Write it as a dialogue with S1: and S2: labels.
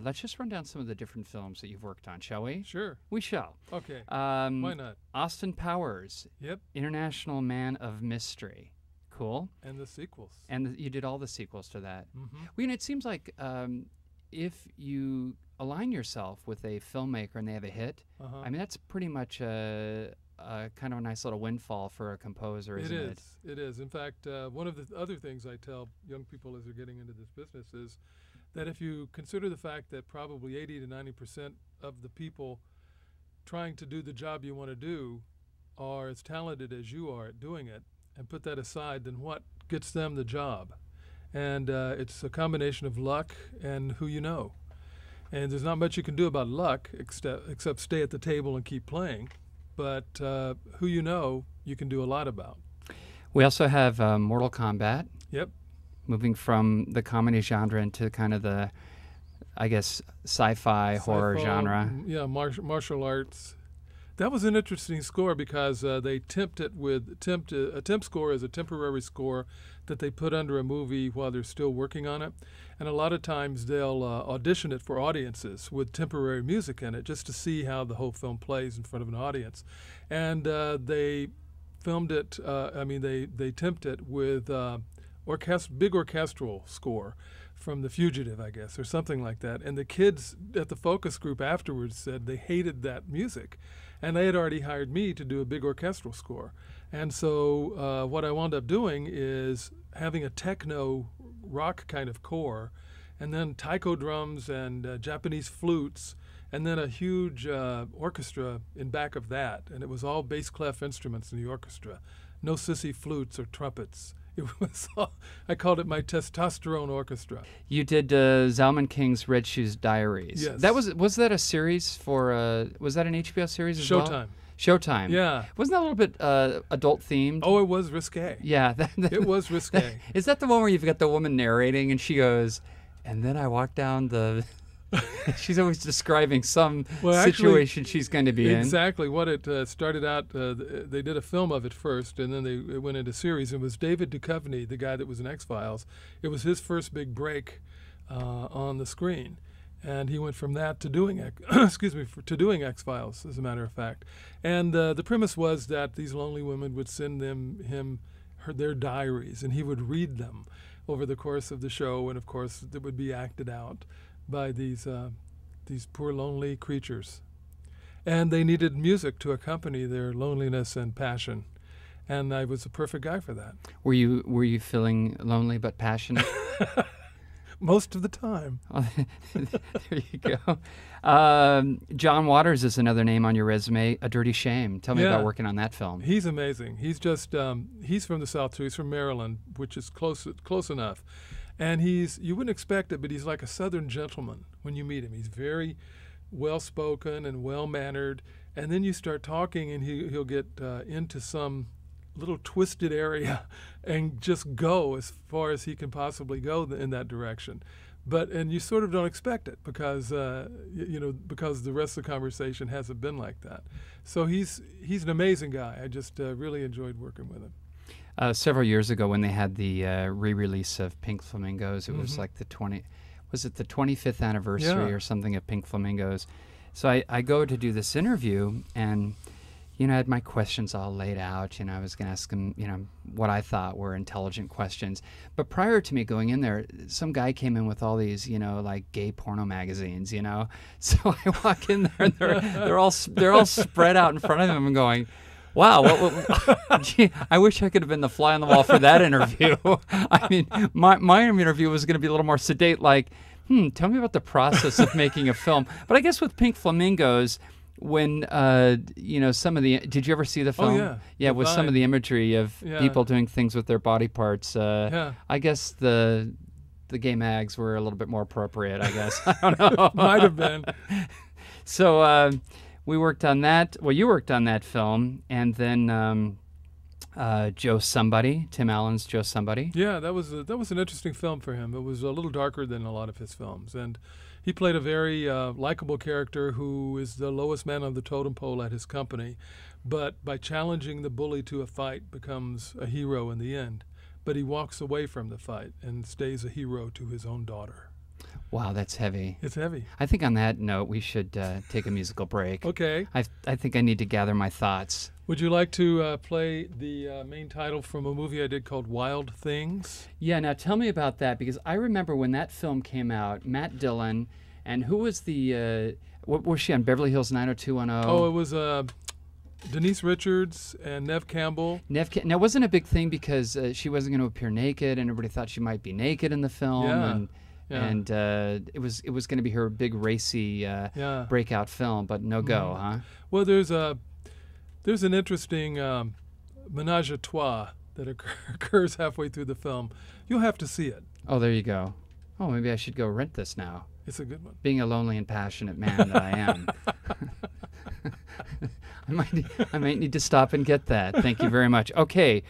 S1: let's just run down some of the different films that you've worked on, shall we?
S2: Sure.
S1: We shall.
S2: Okay. Why not?
S1: Austin Powers.
S2: Yep.
S1: International Man of Mystery. Cool.
S2: And the sequels.
S1: And you did all the sequels to that.
S2: Mm-hmm.
S1: Well, you know, it seems like if you align yourself with a filmmaker and they have a hit, I mean, that's pretty much a kind of a nice little windfall for a composer, isn't it?
S2: It is. In fact, one of the other things I tell young people as they're getting into this business is that if you consider the fact that probably 80 to 90% of the people trying to do the job you want to do are as talented as you are at doing it, and put that aside, then what gets them the job? And it's a combination of luck and who you know. And there's not much you can do about luck except stay at the table and keep playing. But who you know, you can do a lot about.
S1: We also have Mortal Kombat.
S2: Yep.
S1: Moving from the comedy genre into kind of the, I guess, sci-fi horror genre.
S2: Yeah, martial arts. That was an interesting score because they tempt it with a temp score is a temporary score that they put under a movie while they're still working on it, and a lot of times they'll audition it for audiences with temporary music in it just to see how the whole film plays in front of an audience, and they filmed it. They temped it with big orchestral score from The Fugitive, I guess, or something like that, and the kids at the focus group afterwards said they hated that music. And they had already hired me to do a big orchestral score. And so what I wound up doing is having a techno rock kind of core, and then taiko drums and Japanese flutes, and then a huge orchestra in back of that. And it was all bass clef instruments in the orchestra. No sissy flutes or trumpets. It was all, I called it my testosterone orchestra.
S1: You did Zalman King's Red Shoes Diaries.
S2: Yes.
S1: That was that a series for? Was that an HBO series as well?
S2: Showtime.
S1: Showtime.
S2: Yeah.
S1: Wasn't that a little bit adult themed?
S2: Oh, it was risque.
S1: Yeah.
S2: It was risque.
S1: Is that the one where you've got the woman narrating and she goes, and then I walked down the... She's always describing some situation she's going to be in.
S2: Exactly. What it started out, they did a film of it first, and then it went into series. It was David Duchovny, the guy that was in X-Files. It was his first big break on the screen, and he went from that to doing doing X-Files, as a matter of fact. And the premise was that these lonely women would send him their diaries, and he would read them over the course of the show, and of course it would be acted out by these poor lonely creatures, and they needed music to accompany their loneliness and passion, and I was the perfect guy for that.
S1: Were you feeling lonely but passionate?
S2: Most of the time.
S1: There you go. John Waters is another name on your resume. A Dirty Shame. Tell me about working on that film.
S2: He's amazing. He's just he's from the South too. He's from Maryland, which is close enough. And you wouldn't expect it, but he's like a Southern gentleman when you meet him. He's very well-spoken and well-mannered. And then you start talking, and he'll get into some little twisted area and just go as far as he can possibly go in that direction. And you sort of don't expect it because because the rest of the conversation hasn't been like that. So he's an amazing guy. I just really enjoyed working with him.
S1: Several years ago, when they had the re-release of Pink Flamingos, it was like the 25th anniversary or something of Pink Flamingos. So I go to do this interview, and I had my questions all laid out. I was going to ask him, what I thought were intelligent questions. But prior to me going in there, some guy came in with all these, like gay porno magazines. So I walk in there, and they're all spread out in front of him, and going, wow, gee, I wish I could have been the fly on the wall for that interview. I mean, my interview was going to be a little more sedate, like, tell me about the process of making a film. But I guess with Pink Flamingos, when, some of the... Did you ever see the film?
S2: Oh, yeah.
S1: Yeah, with some of the imagery of people doing things with their body parts. I guess the gay mags were a little bit more appropriate, I guess. I don't know.
S2: Might have been.
S1: So... we worked on that. Well, you worked on that film, and then Joe Somebody, Tim Allen's Joe Somebody.
S2: Yeah, that was an interesting film for him. It was a little darker than a lot of his films, and he played a very likable character who is the lowest man on the totem pole at his company, but by challenging the bully to a fight becomes a hero in the end. But he walks away from the fight and stays a hero to his own daughter.
S1: Wow, that's heavy.
S2: It's heavy.
S1: I think on that note, we should take a musical break.
S2: Okay.
S1: I think I need to gather my thoughts.
S2: Would you like to play the main title from a movie I did called Wild Things?
S1: Yeah, now tell me about that, because I remember when that film came out, Matt Dillon, and who was the, what was she on, Beverly Hills 90210?
S2: Oh, it was Denise Richards and Neve Campbell.
S1: Now, it wasn't a big thing because she wasn't going to appear naked, and everybody thought she might be naked in the film.
S2: Yeah.
S1: And it was going to be her big racy breakout film, but no go, huh?
S2: Well, there's an interesting menage a trois that occurs halfway through the film. You'll have to see it.
S1: Oh, there you go. Oh, maybe I should go rent this now.
S2: It's a good one.
S1: Being a lonely and passionate man that I am. I might need to stop and get that. Thank you very much. Okay,